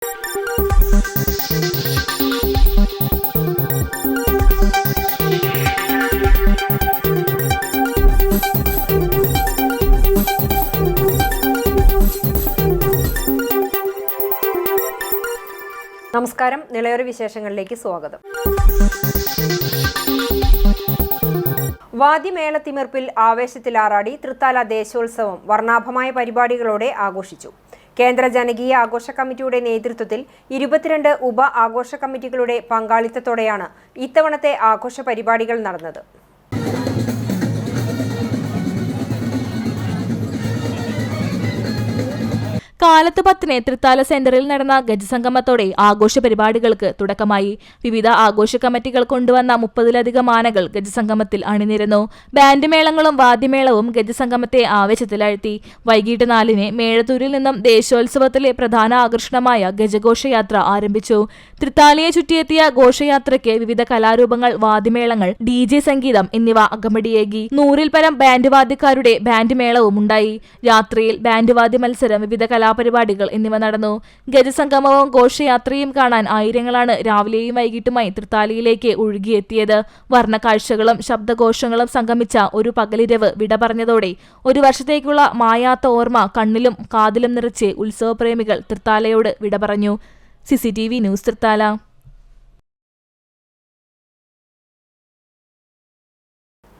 നമസ്കാരം, നിളയൊരു വിശേഷങ്ങളിലേക്ക് സ്വാഗതം. വാദ്യമേളത്തിമിർപ്പിൽ ആവേശത്തിലാറാടി തൃത്താല ദേശോത്സവം വർണ്ണാഭമായ പരിപാടികളോടെ ആഘോഷിച്ചു. കേന്ദ്ര ജനകീയ ആഘോഷ കമ്മിറ്റിയുടെ നേതൃത്വത്തിൽ 22 ഉപ ആഘോഷ കമ്മിറ്റികളുടെ പങ്കാളിത്തത്തോടെയാണ് ഇത്തവണത്തെ ആഘോഷ പരിപാടികൾ നടന്നത്. കാലത്ത് 10-ന് തൃത്താല സെന്ററിൽ നടന്ന ഗജസംഗമത്തോടെ ആഘോഷ പരിപാടികൾക്ക് തുടക്കമായി. വിവിധ ആഘോഷ കമ്മിറ്റികൾ കൊണ്ടുവന്ന 30-ലധികം ആനകൾ ഗജസംഗമത്തിൽ അണിനിരന്നു. ബാൻഡ് മേളങ്ങളും വാദ്യമേളവും ഗജസംഗമത്തെ ആവേശത്തിലാഴ്ത്തി. വൈകിട്ട് 4-ന് മേഴത്തൂരിൽ നിന്നും ദേശോത്സവത്തിലെ പ്രധാന ആകർഷണമായ ഗജഘോഷയാത്ര ആരംഭിച്ചു. തൃത്താലയെ ചുറ്റിയെത്തിയ ഘോഷയാത്രയ്ക്ക് വിവിധ കലാരൂപങ്ങൾ, വാദ്യമേളങ്ങൾ, DJ സംഗീതം എന്നിവ അകമ്പടിയേകി. 100-ൽ പരം ബാൻഡ് വാദ്യക്കാരുടെ ബാൻഡ് മേളവും ഉണ്ടായി. രാത്രിയിൽ ബാൻഡ് വാദ്യ മത്സരം, വിവിധ കലാപരിപാടികൾ എന്നിവ നടന്നു. ഗജസംഗമവും ഘോഷയാത്രയും കാണാൻ ആയിരങ്ങളാണ് രാവിലെയും വൈകിട്ടുമായി തൃത്താലയിലേക്ക് ഒഴുകിയെത്തിയത്. വർണ്ണക്കാഴ്ചകളും ശബ്ദഘോഷങ്ങളും സംഗമിച്ച ഒരു പകലിരവ് വിട പറഞ്ഞതോടെ ഒരു വർഷത്തേക്കുള്ള മായാത്ത ഓർമ്മ കണ്ണിലും കാതിലും നിറച്ച് ഉത്സവപ്രേമികൾ തൃത്താലയോട് വിട പറഞ്ഞു. CCTV news, Thrithala.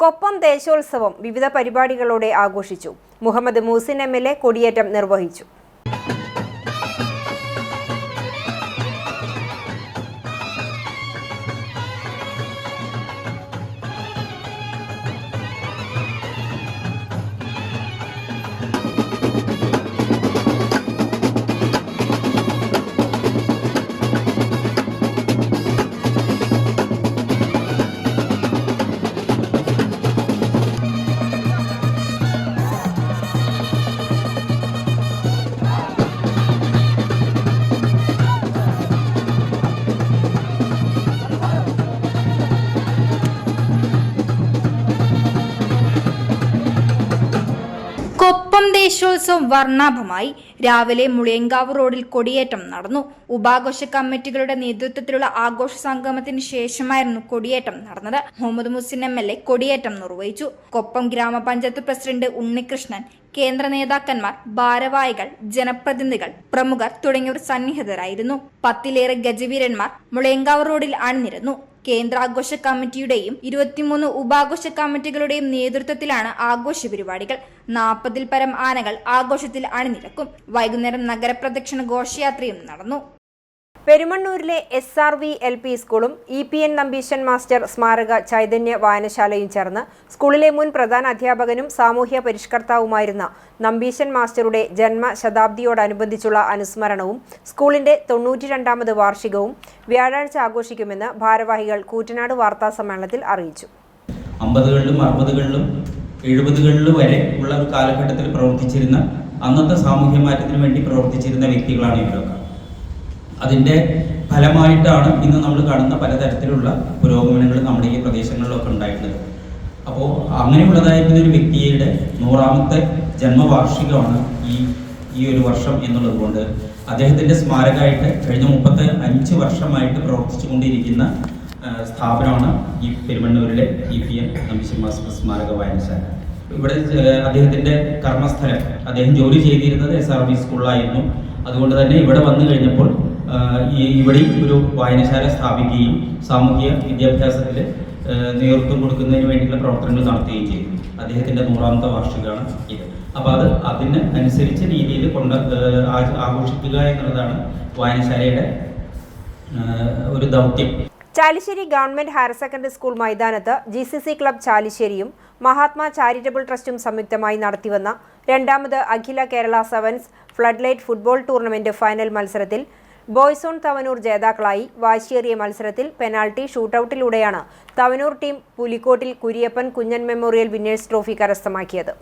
കൊപ്പം ദേശോത്സവം വിവിധ പരിപാടികളോടെ ആഘോഷിച്ചു. മുഹമ്മദ് മൂസിൻ MLA കൊടിയേറ്റം നിർവഹിച്ചു. കൊപ്പം ദേശോത്സവം വർണ്ണാഭമായി. രാവിലെ മുളിയങ്കാവ് റോഡിൽ കൊടിയേറ്റം നടന്നു. ഉപാഘോഷ കമ്മിറ്റികളുടെ നേതൃത്വത്തിലുള്ള ആഘോഷ സംഗമത്തിന് ശേഷമായിരുന്നു കൊടിയേറ്റം നടന്നത്. മുഹമ്മദ് മൂസിൻ MLA കൊടിയേറ്റം നിർവഹിച്ചു. കൊപ്പം ഗ്രാമപഞ്ചായത്ത് പ്രസിഡന്റ് ഉണ്ണികൃഷ്ണൻ, കേന്ദ്ര നേതാക്കന്മാർ, ഭാരവാഹികൾ, ജനപ്രതിനിധികൾ, പ്രമുഖർ തുടങ്ങിയവർ സന്നിഹിതരായിരുന്നു. 10-ലേറെ ഗജവീരന്മാർ മുളിയങ്കാവ് റോഡിൽ അണിനിരന്നു. കേന്ദ്രാഘോഷ കമ്മിറ്റിയുടെയും 23 ഉപാഘോഷ കമ്മിറ്റികളുടെയും നേതൃത്വത്തിലാണ് ആഘോഷ പരിപാടികൾ. 40-ൽ പരം ആനകൾ ആഘോഷത്തിൽ അണിനിരക്കും. വൈകുന്നേരം നഗരപ്രദക്ഷിണ ഘോഷയാത്രയും നടന്നു. പെരുമണ്ണൂരിലെ SRV LP സ്കൂളും EPN നമ്പീശൻ മാസ്റ്റർ സ്മാരക ചൈതന്യ വായനശാലയും ചേർന്ന് സ്കൂളിലെ മുൻ പ്രധാന അധ്യാപകനും സാമൂഹ്യ പരിഷ്കർത്താവുമായിരുന്ന നമ്പീശൻ മാസ്റ്ററുടെ ജന്മശതാബ്ദിയോടനുബന്ധിച്ചുള്ള അനുസ്മരണവും സ്കൂളിന്റെ 92ാമത് വാർഷികവും വ്യാഴാഴ്ച ആഘോഷിക്കുമെന്ന് ഭാരവാഹികൾ കൂറ്റനാട് വാർത്താസമ്മേളനത്തിൽ അറിയിച്ചു. 50കളിലും 60കളിലും 70കളിലും വരെ ഉള്ള ഒരു കാലഘട്ടത്തിൽ പ്രവർത്തിച്ചിരുന്ന, അന്നത്തെ സാമൂഹ്യ മാറ്റത്തിന് വേണ്ടി പ്രവർത്തിച്ചിരുന്ന വ്യക്തികളാണ് ഇവരൊക്കെ. അതിൻ്റെ ഫലമായിട്ടാണ് ഇന്ന് നമ്മൾ കാണുന്ന പലതരത്തിലുള്ള പുരോഗമനങ്ങൾ നമ്മുടെ ഈ പ്രദേശങ്ങളിലൊക്കെ ഉണ്ടായിട്ടുള്ളത്. അപ്പോൾ അങ്ങനെയുള്ളതായിട്ടുള്ള ഒരു വ്യക്തിയുടെ 100ാമത്തെ ജന്മവാർഷികമാണ് ഈ ഒരു വർഷം എന്നുള്ളത് കൊണ്ട് അദ്ദേഹത്തിൻ്റെ സ്മാരകമായിട്ട് കഴിഞ്ഞ 35 വർഷമായിട്ട് പ്രവർത്തിച്ചു കൊണ്ടിരിക്കുന്ന സ്ഥാപനമാണ് ഈ പെരുമണ്ണൂരിലെ EPN നമ്പീശൻ മാസ്റ്റർ സ്മാരക വായനശാല. ഇവിടെ അദ്ദേഹത്തിൻ്റെ കർമ്മസ്ഥലം, അദ്ദേഹം ജോലി ചെയ്തിരുന്നത് SRV സ്കൂളിലായിരുന്നു. അതുകൊണ്ട് തന്നെ ഇവിടെ വന്നു കഴിഞ്ഞപ്പോൾ ഇവിടെ ഒരു വായനശാല സ്ഥാപിക്കുകയും സാമൂഹ്യ വിദ്യാഭ്യാസത്തിൽ നേതൃത്വം കൊടുക്കുന്നതിന് വേണ്ടിയുള്ള പ്രവർത്തനങ്ങൾ നടത്തുകയും ചെയ്തു. അദ്ദേഹത്തിൻ്റെ 100ാമത്തെ വാർഷികമാണ് ഇത്. അപ്പോൾ അതിന് അനുസരിച്ച രീതിയിൽ ആഘോഷിക്കുക എന്നുള്ളതാണ് വായനശാലയുടെ ഒരു ദൗത്യം. Chalissery government higher secondary school മൈതാനത്ത് GCC ക്ലബ് ചാലിശ്ശേരിയും മഹാത്മാ ചാരിറ്റബിൾ ട്രസ്റ്റും സംയുക്തമായി നടത്തിവന്ന 2ാമത് അഖില Kerala sevens floodlight football tournament final മത്സരത്തിൽ ബോയ്സ് ഓൺ തവനൂർ ജേതാക്കളായി. വാശിയേറിയ മത്സരത്തിൽ പെനാൽറ്റി ഷൂട്ടൌട്ടിലൂടെയാണ് Thavanur team Pulikottil Kuriappan Kunjan memorial winners trophy കരസ്ഥമാക്കിയത്.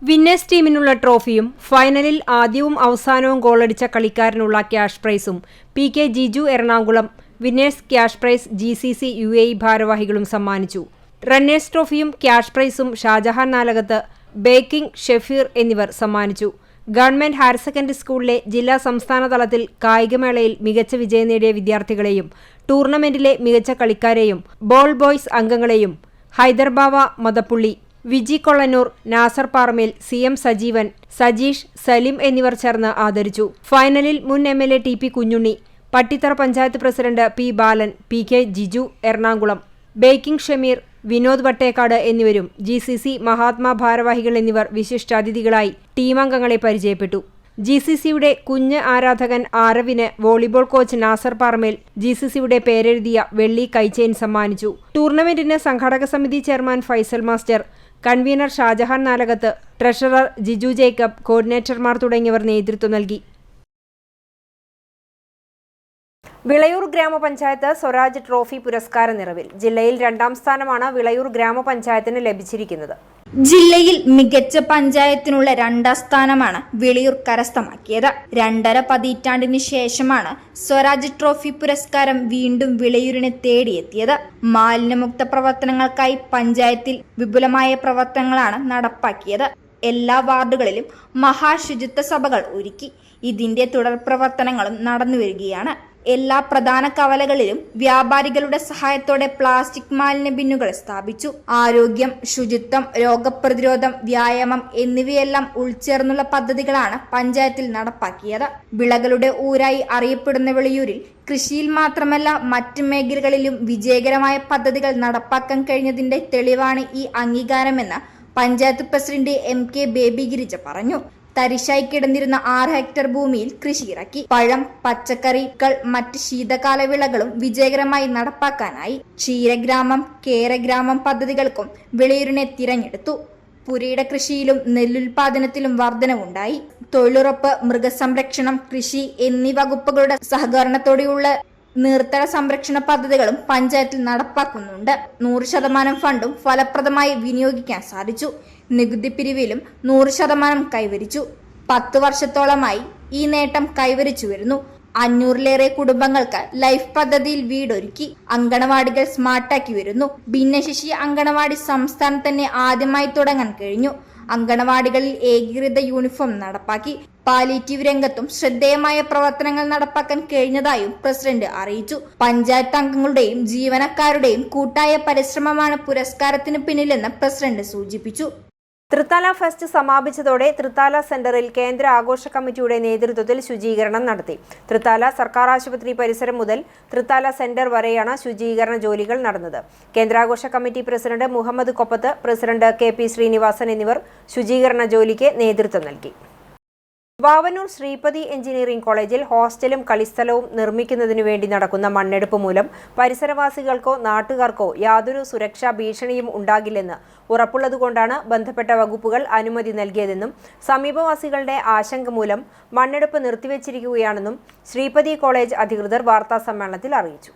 വിന്നേഴ്സ് ടീമിനുള്ള ട്രോഫിയും ഫൈനലിൽ ആദ്യവും അവസാനവും ഗോളടിച്ച കളിക്കാരനുള്ള ക്യാഷ് പ്രൈസും PK Jiju Ernakulam winners cash prize GCC UAE ഭാരവാഹികളും സമ്മാനിച്ചു. റണ്ണേഴ്സ് ട്രോഫിയും ക്യാഷ് പ്രൈസും ഷാജഹാൻ നാലകത്ത്, ബേക്കിംഗ്, ഷെഫീർ എന്നിവർ സമ്മാനിച്ചു. ഗവൺമെന്റ് ഹയർ സെക്കൻഡറി സ്കൂളിലെ ജില്ലാ സംസ്ഥാന തലത്തിൽ കായികമേളയിൽ മികച്ച വിജയം നേടിയ വിദ്യാർത്ഥികളെയും ടൂർണമെന്റിലെ മികച്ച കളിക്കാരെയും ബോൾ ബോയ്സ് അംഗങ്ങളെയും ഹൈദർബാവ മദപ്പുള്ളി, വിജി കൊള്ളന്നൂർ, നാസർ പാറമേൽ, CM സജീവൻ, സജീഷ്, സലിം എന്നിവർ ചേർന്ന് ആദരിച്ചു. ഫൈനലിൽ മുൻ MLA TP Kunjunni, Pattithara panchayat president P ബാലൻ, PK ജിജു എറണാകുളം, ബേക്കിംഗ് ഷമീർ, വിനോദ് വട്ടേക്കാട് എന്നിവരും GCC മഹാത്മാ ഭാരവാഹികൾ എന്നിവർ വിശിഷ്ടാതിഥികളായി ടീമംഗങ്ങളെ പരിചയപ്പെട്ടു. GCCയുടെ കുഞ്ഞ് ആരാധകൻ ആരവിന് വോളിബോൾ കോച്ച് നാസർ പാറമേൽ GCCയുടെ പേരെഴുതിയ വെള്ളി കൈചെയിൻ സമ്മാനിച്ചു. ടൂർണമെന്റിന് സംഘാടക സമിതി chairman Faisal master, convener Shajahan Nalakath, treasurer Jiju Jacob, കോർഡിനേറ്റർമാർ തുടങ്ങിയവർ നേതൃത്വം നൽകി. വിളയൂർ ഗ്രാമപഞ്ചായത്ത് സ്വരാജ് ട്രോഫി പുരസ്കാര നിറവിൽ. ജില്ലയിൽ 2ാം സ്ഥാനമാണ് വിളയൂർ ഗ്രാമപഞ്ചായത്തിന് ലഭിച്ചിരിക്കുന്നത്. ജില്ലയിൽ മികച്ച പഞ്ചായത്തിനുള്ള 2ാം സ്ഥാനമാണ് വിളയൂർ കരസ്ഥമാക്കിയത്. 2.5 പതിറ്റാണ്ടിന് ശേഷമാണ് സ്വരാജ് ട്രോഫി പുരസ്കാരം വീണ്ടും വിളയൂരിനെ തേടിയെത്തിയത്. മാലിന്യമുക്ത പ്രവർത്തനങ്ങൾക്കായി പഞ്ചായത്തിൽ വിപുലമായ പ്രവർത്തനങ്ങളാണ് നടപ്പാക്കിയത്. എല്ലാ വാർഡുകളിലും മഹാശുചിത്വ സഭകൾ ഒരുക്കി. ഇതിന്റെ തുടർ പ്രവർത്തനങ്ങളും നടന്നുവരികയാണ്. എല്ലാ പ്രധാന കവലകളിലും വ്യാപാരികളുടെ സഹായത്തോടെ പ്ലാസ്റ്റിക് മാലിന്യ ബിന്നുകൾ സ്ഥാപിച്ചു. ആരോഗ്യം, ശുചിത്വം, രോഗപ്രതിരോധം, വ്യായാമം എന്നിവയെല്ലാം ഉൾച്ചേർന്നുള്ള പദ്ധതികളാണ് പഞ്ചായത്തിൽ നടപ്പാക്കിയത്. വിളകളുടെ ഊരായി അറിയപ്പെടുന്ന വിളയൂരിൽ കൃഷിയിൽ മാത്രമല്ല മറ്റ് മേഖലകളിലും വിജയകരമായ പദ്ധതികൾ നടപ്പാക്കാൻ കഴിഞ്ഞതിന്റെ തെളിവാണ് ഈ അംഗീകാരമെന്ന് പഞ്ചായത്ത് പ്രസിഡന്റ് MK ബേബി ഗിരിജ പറഞ്ഞു. തരിശായി കിടന്നിരുന്ന 6 ഹെക്ടർ ഭൂമിയിൽ കൃഷി ഇറക്കി. പഴം, പച്ചക്കറികൾ, മറ്റ് ശീതകാല വിളകളും വിജയകരമായി നടപ്പാക്കാനായി. ക്ഷീരഗ്രാമം, കേരഗ്രാമം പദ്ധതികൾക്കും വിളയൂരിനെ തിരഞ്ഞെടുത്തു. പുരയിട കൃഷിയിലും നെല്ലുൽപാദനത്തിലും വർധനവുണ്ടായി. തൊഴിലുറപ്പ്, മൃഗസംരക്ഷണം, കൃഷി എന്നീ വകുപ്പുകളുടെ സഹകരണത്തോടെയുള്ള നീർത്തട സംരക്ഷണ പദ്ധതികളും പഞ്ചായത്തിൽ നടപ്പാക്കുന്നുണ്ട്. 100% ഫണ്ടും ഫലപ്രദമായി വിനിയോഗിക്കാൻ സാധിച്ചു. നികുതി പിരിവിലും 100% കൈവരിച്ചു. 10 വർഷത്തോളമായി ഈ നേട്ടം കൈവരിച്ചു വരുന്നു. 500-ലേറെ കുടുംബങ്ങൾക്ക് ലൈഫ് പദ്ധതിയിൽ വീടൊരുക്കി. അങ്കണവാടികൾ സ്മാർട്ടാക്കി വരുന്നു. ഭിന്നശേഷി അങ്കണവാടി സംസ്ഥാനത്ത് തന്നെ ആദ്യമായി തുടങ്ങാൻ കഴിഞ്ഞു. അങ്കണവാടികളിൽ ഏകീകൃത യൂണിഫോം നടപ്പാക്കി. പാലിയേറ്റീവ് രംഗത്തും ശ്രദ്ധേയമായ പ്രവർത്തനങ്ങൾ നടപ്പാക്കാൻ കഴിഞ്ഞതായും പ്രസിഡന്റ് അറിയിച്ചു. പഞ്ചായത്ത് അംഗങ്ങളുടെയും ജീവനക്കാരുടെയും കൂട്ടായ പരിശ്രമമാണ് പുരസ്കാരത്തിന് പിന്നിലെന്ന് പ്രസിഡന്റ് സൂചിപ്പിച്ചു. തൃത്താല ഫെസ്റ്റ് സമാപിച്ചതോടെ തൃത്താല സെന്ററിൽ കേന്ദ്ര ആഘോഷ കമ്മിറ്റിയുടെ നേതൃത്വത്തിൽ ശുചീകരണം നടത്തി. തൃത്താല സർക്കാർ ആശുപത്രി പരിസരം മുതൽ തൃത്താല സെന്റർ വരെയാണ് ശുചീകരണ ജോലികൾ നടന്നത്. കേന്ദ്രാഘോഷ committee president Muhammad Koppath, president KP Srinivasan എന്നിവർ ശുചീകരണ ജോലിക്ക് നേതൃത്വം നൽകി. വാവന്നൂർ ശ്രീപതി എഞ്ചിനീയറിംഗ് കോളേജിൽ ഹോസ്റ്റലും കളിസ്ഥലവും നിർമ്മിക്കുന്നതിനു വേണ്ടി നടക്കുന്ന മണ്ണെടുപ്പ് മൂലം പരിസരവാസികൾക്കോ നാട്ടുകാർക്കോ യാതൊരു സുരക്ഷാ ഭീഷണിയും ഉണ്ടാകില്ലെന്ന് ഉറപ്പുള്ളതുകൊണ്ടാണ് ബന്ധപ്പെട്ട വകുപ്പുകൾ അനുമതി നൽകിയതെന്നും സമീപവാസികളുടെ ആശങ്ക മൂലം മണ്ണെടുപ്പ് നിർത്തിവെച്ചിരിക്കുകയാണെന്നും ശ്രീപതി കോളേജ് അധികൃതർ വാർത്താസമ്മേളനത്തിൽ അറിയിച്ചു.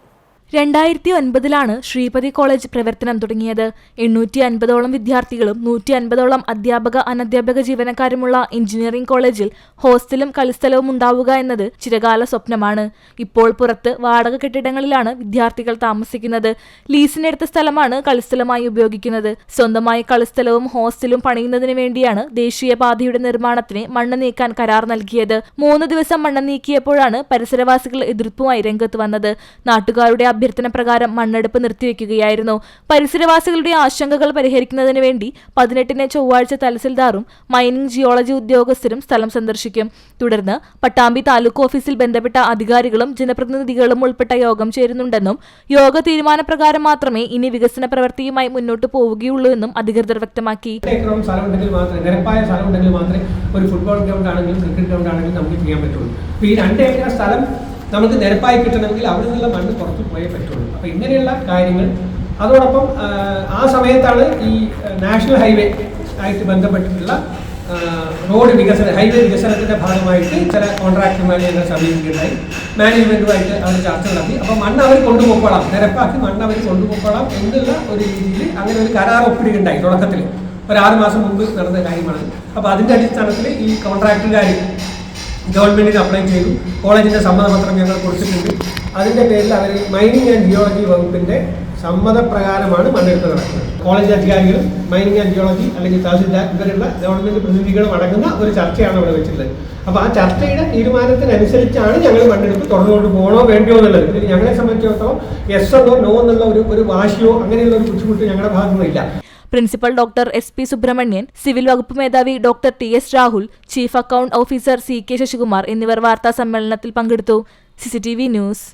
2009-ലാണ് ശ്രീപതി കോളേജ് പ്രവർത്തനം തുടങ്ങിയത്. 850ഓളം വിദ്യാർത്ഥികളും 150ഓളം അധ്യാപക അനധ്യാപക ജീവനക്കാരുമുള്ള എഞ്ചിനീയറിംഗ് കോളേജിൽ ഹോസ്റ്റലും കളിസ്ഥലവും ഉണ്ടാവുക എന്നത് ചിരകാല സ്വപ്നമാണ്. ഇപ്പോൾ പുറത്ത് വാടക കെട്ടിടങ്ങളിലാണ് വിദ്യാർത്ഥികൾ താമസിക്കുന്നത്. ലീസിനെടുത്ത സ്ഥലമാണ് കളിസ്ഥലമായി ഉപയോഗിക്കുന്നത്. സ്വന്തമായി കളിസ്ഥലവും ഹോസ്റ്റലും പണിയുന്നതിന് വേണ്ടിയാണ് ദേശീയപാതയുടെ നിർമ്മാണത്തിന് മണ്ണ് നീക്കാൻ കരാർ നൽകിയത്. 3 ദിവസം മണ്ണ് നീക്കിയപ്പോഴാണ് പരിസരവാസികൾ എതിർപ്പുമായി രംഗത്ത് വന്നത്. നാട്ടുകാരുടെ അഭ്യർത്ഥന പ്രകാരം മണ്ണെടുപ്പ് നിർത്തിവെക്കുകയായിരുന്നു. പരിസരവാസികളുടെ ആശങ്കകൾ പരിഹരിക്കുന്നതിന് വേണ്ടി 18-ന് ചൊവ്വാഴ്ച തഹസിൽദാറും മൈനിംഗ് ജിയോളജി ഉദ്യോഗസ്ഥരും സ്ഥലം സന്ദർശിക്കും. തുടർന്ന് പട്ടാമ്പി താലൂക്ക് ഓഫീസിൽ ബന്ധപ്പെട്ട അധികാരികളും ജനപ്രതിനിധികളും ഉൾപ്പെട്ട യോഗം ചേരുന്നുണ്ടെന്നും യോഗ തീരുമാനപ്രകാരം മാത്രമേ ഇനി വികസന പ്രവൃത്തിയുമായി മുന്നോട്ട് പോവുകയുള്ളൂ എന്നും അധികൃതർ വ്യക്തമാക്കി. ഒരു ഫുട്ബോൾ ഗ്രൗണ്ട് ആണെങ്കിലും ക്രിക്കറ്റ് ഗ്രൗണ്ട് ആണെങ്കിലും നമുക്ക് ചെയ്യാൻ പറ്റുള്ളൂ. ഈ 2 ഏക്കർ സ്ഥലം നമുക്ക് നിരപ്പായി കിട്ടണമെങ്കിൽ അവിടെ നിന്നുള്ള മണ്ണ് പുറത്ത് പോയേ പറ്റുള്ളൂ. അപ്പോൾ ഇങ്ങനെയുള്ള കാര്യങ്ങൾ അതോടൊപ്പം ആ സമയത്താണ് ഈ നാഷണൽ ഹൈവേ ആയിട്ട് ബന്ധപ്പെട്ടിട്ടുള്ള റോഡ് ഹൈവേ വികസനത്തിൻ്റെ ഭാഗമായിട്ട് ചില കോൺട്രാക്ടർമാരെ ഞങ്ങൾ സമീപിക്കുകയുണ്ടായി. മാനേജ്മെൻറ്റുമായിട്ട് അവർ ചർച്ച നടത്തി. അപ്പോൾ മണ്ണ് അവർ കൊണ്ടുപോയിക്കോളാം, നിരപ്പാക്കി മണ്ണ് അവർ കൊണ്ടുപോയിക്കോളാം എന്നുള്ള ഒരു രീതിയിൽ അങ്ങനെ ഒരു കരാർ ഒപ്പിടുകയുണ്ടായി. തുടക്കത്തിൽ ഒരു 6 മാസം മുമ്പ് നടന്ന കാര്യമാണ്. അപ്പോൾ അതിൻ്റെ അടിസ്ഥാനത്തിൽ ഈ കോൺട്രാക്ടറുകാർ ഗവൺമെൻറ്റിന് അപ്ലൈ ചെയ്തു. കോളേജിൻ്റെ സമ്മതപത്രം ഞങ്ങൾ കൊടുത്തിട്ടുണ്ട്. അതിൻ്റെ പേരിൽ അവർ മൈനിങ് ആൻഡ് ജിയോളജി വകുപ്പിൻ്റെ സമ്മതപ്രകാരമാണ് മണ്ണെടുപ്പ് നടക്കുന്നത്. കോളേജ് അധികാരികളും മൈനിങ് ആൻഡ് ജിയോളജി അല്ലെങ്കിൽ തഹസിൽദാർ ഇവരുള്ള ഗവൺമെന്റ് പ്രതിനിധികളും അടങ്ങുന്ന ഒരു ചർച്ചയാണ് ഇവിടെ വെച്ചിട്ടുള്ളത്. അപ്പോൾ ആ ചർച്ചയുടെ തീരുമാനത്തിനനുസരിച്ചാണ് ഞങ്ങൾ മണ്ണെടുപ്പ് തുടർന്നുകൊണ്ട് പോകണോ വേണ്ടിയോ എന്നുള്ളത്. ഇതിന് ഞങ്ങളെ സംബന്ധിച്ചിടത്തോളം യെസ് എന്നോ നോ എന്നുള്ള ഒരു വാശിയോ അങ്ങനെയുള്ള ഒരു ബുദ്ധിമുട്ട് ഞങ്ങളുടെ ഭാഗത്തുനിന്നില്ല. Principal doctor SP Subramanian, civil വകുപ്പ് മേധാവി doctor TS Rahul, chief account officer CK Sasikumar എന്നിവർ വാർത്താ സമ്മേളനത്തിൽ പങ്കെടുത്തു. CCTV news.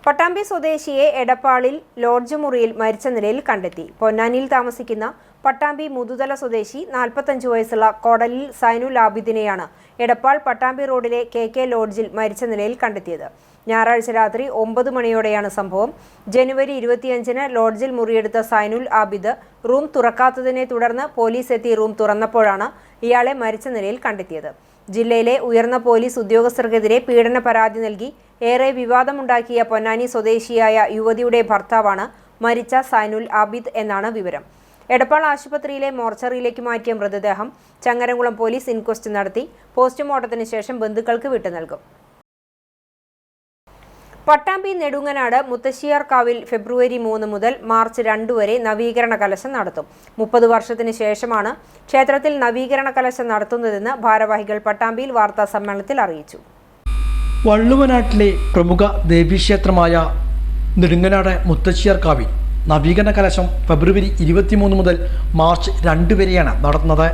പട്ടാമ്പി സ്വദേശിയെ എടപ്പാളിൽ ലോഡ്ജ് മുറിയിൽ മരിച്ച നിലയിൽ കണ്ടെത്തി. പൊന്നാനിയിൽ താമസിക്കുന്ന പട്ടാമ്പി മുതുതല സ്വദേശി 45 വയസ്സുള്ള കോടലിൽ സൈനുൽ ആബിദിനെയാണ് എടപ്പാൾ പട്ടാമ്പി റോഡിലെ KK ലോഡ്ജിൽ മരിച്ച നിലയിൽ കണ്ടെത്തിയത്. ഞായറാഴ്ച രാത്രി 9 മണിയോടെയാണ് സംഭവം. ജനുവരി 25-ന് ലോഡ്ജിൽ മുറിയെടുത്ത സൈനുൽ ആബിദ് റൂം തുറക്കാത്തതിനെ തുടർന്ന് പോലീസ് എത്തി റൂം തുറന്നപ്പോഴാണ് ഇയാളെ മരിച്ച നിലയിൽ കണ്ടെത്തിയത്. ജില്ലയിലെ ഉയർന്ന പോലീസ് ഉദ്യോഗസ്ഥർക്കെതിരെ പീഡന പരാതി നൽകി ഏറെ വിവാദമുണ്ടാക്കിയ പൊന്നാനി സ്വദേശിയായ യുവതിയുടെ ഭർത്താവാണ് മരിച്ച സൈനുൽ ആബിദ് എന്നാണ് വിവരം. എടപ്പാൾ ആശുപത്രിയിലെ മോർച്ചറിയിലേക്ക് മാറ്റിയ മൃതദേഹം ചങ്ങരംകുളം പോലീസ് ഇൻക്വസ്റ്റ് നടത്തി പോസ്റ്റ്മോർട്ടത്തിന് ശേഷം ബന്ധുക്കൾക്ക് വിട്ടു നൽകും. പട്ടാമ്പി നെടുങ്ങനാട് മുത്തശ്ശിയാർക്കാവിൽ ഫെബ്രുവരി 3 മുതൽ മാർച്ച് 2 വരെ നവീകരണ കലശം നടത്തും. 30 വർഷത്തിന് ശേഷമാണ് ക്ഷേത്രത്തിൽ നവീകരണ കലശം നടത്തുന്നതെന്ന് ഭാരവാഹികൾ പട്ടാമ്പിയിൽ വാർത്താ സമ്മേളനത്തിൽ അറിയിച്ചു. വള്ളുവനാട്ടിലെ പ്രമുഖ ദേവീക്ഷേത്രമായ നെടുങ്ങനാട് മുത്തശ്ശിയാർക്കാവിൽ നവീകരണ കലശം ഫെബ്രുവരി 23 മുതൽ മാർച്ച് 2 വരെയാണ് നടത്തുന്നത്.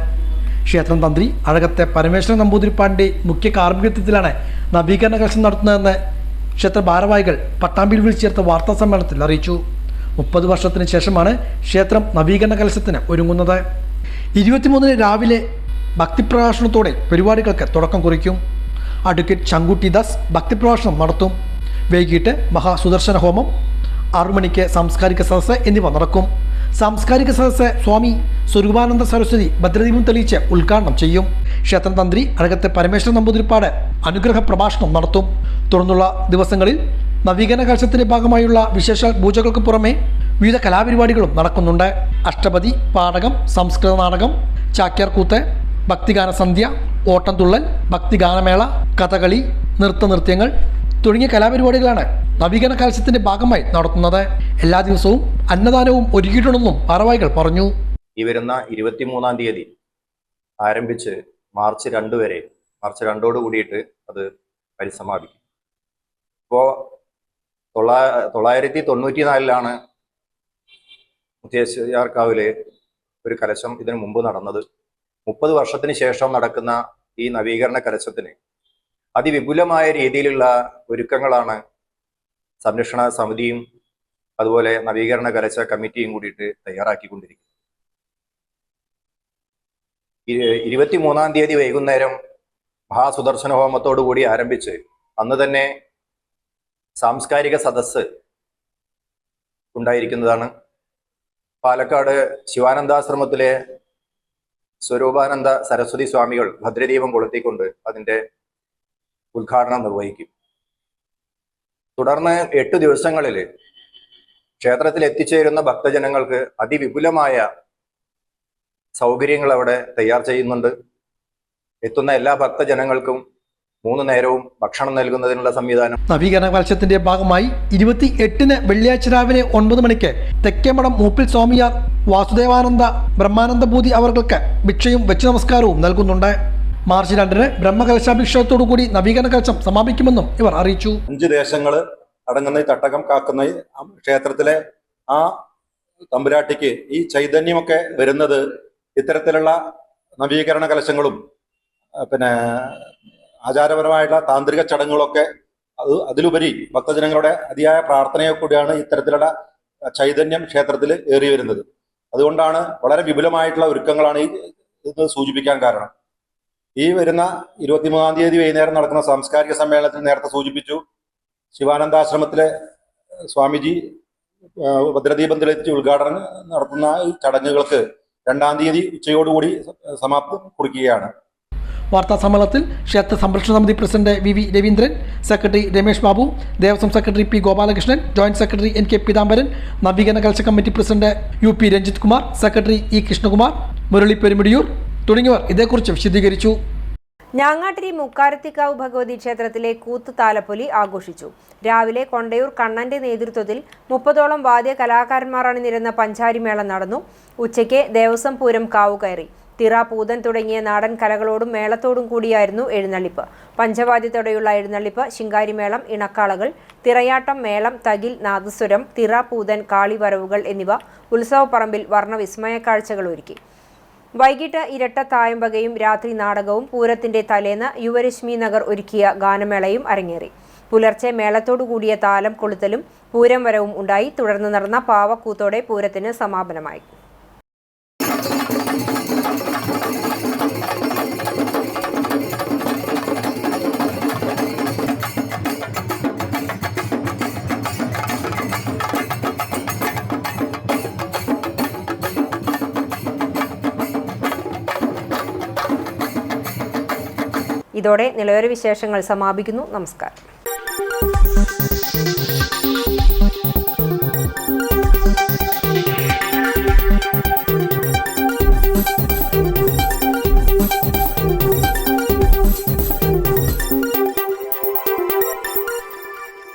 ക്ഷേത്രം തന്ത്രി അഴകത്തെ പരമേശ്വരൻ നമ്പൂതിരിപ്പാടിന്റെ മുഖ്യ കാർമ്മികത്വത്തിലാണ് നവീകരണ കലശം നടത്തുന്നതെന്ന് ക്ഷേത്ര ഭാരവാഹികൾ പട്ടാമ്പിയിൽ വിളിച്ചു ചേർത്ത വാർത്താ സമ്മേളനത്തിൽ അറിയിച്ചു. 30 വർഷത്തിന് ശേഷമാണ് ക്ഷേത്രം നവീകരണ കലശത്തിന് ഒരുങ്ങുന്നത്. 23-ന് രാവിലെ ഭക്തിപ്രകാശനത്തോടെ പരിപാടികൾക്ക് തുടക്കം കുറിക്കും. അഡ്വക്കേറ്റ് ശങ്കുട്ടി ദാസ് ഭക്തിപ്രഭാഷണം നടത്തും. വൈകിട്ട് മഹാസുദർശന ഹോമം, 6 മണിക്ക് സാംസ്കാരിക സദസ്സ് എന്നിവ നടക്കും. സാംസ്കാരിക സദസ്സ് സ്വാമി സ്വരൂപാനന്ദ സരസ്വതി ഭദ്രദീപം തെളിയിച്ച് ഉദ്ഘാടനം ചെയ്യും. ക്ഷേത്രം തന്ത്രി അഴകത്തെ പരമേശ്വരൻ നമ്പൂതിരിപ്പാട് അനുഗ്രഹ പ്രഭാഷണം നടത്തും. തുടർന്നുള്ള ദിവസങ്ങളിൽ നവീകരണ കലശത്തിന്റെ ഭാഗമായുള്ള വിശേഷ പൂജകൾക്ക് പുറമെ വിവിധ കലാപരിപാടികളും നടക്കുന്നുണ്ട്. അഷ്ടപതി, പാടകം, സംസ്കൃത നാടകം, ചാക്യാർകൂത്ത്, ഭക്തിഗാന സന്ധ്യ, ഓട്ടംതുള്ളൽ, ഭക്തിഗാനമേള, കഥകളി, നൃത്തനൃത്യങ്ങൾ തുടങ്ങിയ കലാപരിപാടികളാണ് നവീകരണ കലശത്തിന്റെ ഭാഗമായി നടത്തുന്നത്. എല്ലാ ദിവസവും അന്നദാനവും ഒരുക്കിയിട്ടുണ്ടെന്നും ഭാരവാഹികൾ പറഞ്ഞു. ഈ വരുന്ന 23-ാം തീയതി ആരംഭിച്ച് മാർച്ച് 2 വരെ, മാർച്ച് 2 കൂടിയിട്ട് അത് പരിസമാപിക്കും. ഇപ്പോൾ 994-ലാണ് മുത്തശ്ശിയാർക്കാവിലെ ഒരു കലശം ഇതിനു മുമ്പ് നടന്നത്. 30 വർഷത്തിന് ശേഷം നടക്കുന്ന ഈ നവീകരണ കലശത്തിന് അതിവിപുലമായ രീതിയിലുള്ള ഒരുക്കങ്ങളാണ് സംരക്ഷണ സമിതിയും അതുപോലെ നവീകരണ കലശ കമ്മിറ്റിയും കൂടിയിട്ട് തയ്യാറാക്കിക്കൊണ്ടിരിക്കുന്നത്. 23-ാം തീയതി വൈകുന്നേരം മഹാസുദർശന ഹോമത്തോടു കൂടി ആരംഭിച്ച് അന്ന് തന്നെ സാംസ്കാരിക സദസ്സ് ഉണ്ടായിരിക്കുന്നതാണ്. പാലക്കാട് ശിവാനന്ദാശ്രമത്തിലെ സ്വരൂപാനന്ദ സരസ്വതി സ്വാമികൾ ഭദ്രദീപം കൊളുത്തിക്കൊണ്ട് അതിൻ്റെ ഉദ്ഘാടനം നിർവഹിക്കും. തുടർന്ന് 8 ദിവസങ്ങളിൽ ക്ഷേത്രത്തിൽ എത്തിച്ചേരുന്ന ഭക്തജനങ്ങൾക്ക് അതിവിപുലമായ സൗകര്യങ്ങൾ അവിടെ തയ്യാർ ചെയ്യുന്നുണ്ട്. എത്തുന്ന എല്ലാ ഭക്തജനങ്ങൾക്കും 3 നേരവും ഭക്ഷണം നൽകുന്നതിനുള്ള സംവിധാനം. നവീകരണ കലശത്തിന്റെ ഭാഗമായി 28-ന് വെള്ളിയാഴ്ച രാവിലെ 9 മണിക്ക് തെക്കേമഠം മൂപ്പിൽ സ്വാമിയാർ വാസുദേവാനന്ദ ബ്രഹ്മാനന്ദഭൂതി അവർക്ക് ഭിക്ഷയും വെച്ച് നമസ്കാരവും നൽകുന്നുണ്ട്. മാർച്ച് 2-ന് ബ്രഹ്മകലശാഭിഷേകത്തോടുകൂടി നവീകരണ കലശം സമാപിക്കുമെന്നും ഇവർ അറിയിച്ചു. 5 ദേശങ്ങൾ അടങ്ങുന്ന ഈ തട്ടകം കാക്കുന്ന ക്ഷേത്രത്തിലെ ആ തമ്പുരാട്ടിക്ക് ഈ ചൈതന്യമൊക്കെ വരുന്നത് ഇത്തരത്തിലുള്ള നവീകരണ കലശങ്ങളും പിന്നെ ആചാരപരമായിട്ടുള്ള താന്ത്രിക ചടങ്ങുകളൊക്കെ അതിലുപരി ഭക്തജനങ്ങളുടെ അതിയായ പ്രാർത്ഥനയെ കൂടിയാണ് ഇത്തരത്തിലുള്ള ചൈതന്യം ക്ഷേത്രത്തിൽ ഏറി വരുന്നത്. അതുകൊണ്ടാണ് വളരെ വിപുലമായിട്ടുള്ള ഒരുക്കങ്ങളാണ് ഇത് സൂചിപ്പിക്കാൻ കാരണം. ഈ വരുന്ന 23-ാം തീയതി വൈകുന്നേരം നടക്കുന്ന സാംസ്കാരിക സമ്മേളനത്തിൽ നേരത്തെ സൂചിപ്പിച്ചു, ശിവാനന്ദാശ്രമത്തിലെ സ്വാമിജി ഭദ്രദീപം തെളിയിച്ച് ഉദ്ഘാടനം നടത്തുന്ന ഈ ചടങ്ങുകൾക്ക് 2-ാം തീയതി ഉച്ചയോടുകൂടി സമാപ്തി കുറിക്കുകയാണ്. വാർത്താ സമ്മേളനത്തിൽ ക്ഷേത്ര സംരക്ഷണ സമിതി president VV Raveendran, secretary Ramesh Babu, Devaswom secretary P Gopalakrishnan, joint secretary NK Peethambaran, നവീകരണ കലശ committee president UP Ranjith Kumar, secretary E Krishnakumar, Murali Perumidiyoor തുടങ്ങിയവർ ഇതേക്കുറിച്ച് വിശദീകരിച്ചു. ഞാങ്ങാട്ടിരി മുക്കാരത്തിക്കാവ് ഭഗവതി ക്ഷേത്രത്തിലെ കൂത്ത് താലപ്പൊലി ആഘോഷിച്ചു. രാവിലെ കൊണ്ടയൂർ കണ്ണന്റെ നേതൃത്വത്തിൽ 30ഓളം വാദ്യ കലാകാരന്മാർ അണിനിരന്ന പഞ്ചാരിമേളം നടന്നു. ഉച്ചയ്ക്ക് ദേവസ്വം പൂരം കാവുകയറി. തിറ, പൂതൻ തുടങ്ങിയ നാടൻ കലകളോടും മേളത്തോടും കൂടിയായിരുന്നു എഴുന്നള്ളിപ്പ്. പഞ്ചവാദ്യത്തോടെയുള്ള എഴുന്നള്ളിപ്പ്, ശിങ്കാരിമേളം, ഇണക്കാളകൾ, തിറയാട്ടം, മേളം, തകിൽ, നാദസ്വരം, തിറ, പൂതൻ, കാളിവരവുകൾ എന്നിവ ഉത്സവപ്പറമ്പിൽ വർണ്ണവിസ്മയ കാഴ്ചകൾ ഒരുക്കി. വൈകിട്ട് ഇരട്ട തായമ്പകയും രാത്രി നാടകവും പൂരത്തിന്റെ തലേന്ന് യുവരശ്മി നഗർ ഒരുക്കിയ ഗാനമേളയും അരങ്ങേറി. പുലർച്ചെ മേളത്തോടുകൂടിയ താലം കൊളുത്തലും പൂരം വരവും ഉണ്ടായി. തുടർന്ന് നടന്ന പാവക്കൂത്തോടെ പൂരത്തിന് സമാപനമായി. ഇതോടെ നിലവര വിശേഷങ്ങൾ സമാപിക്കുന്നു. നമസ്കാരം.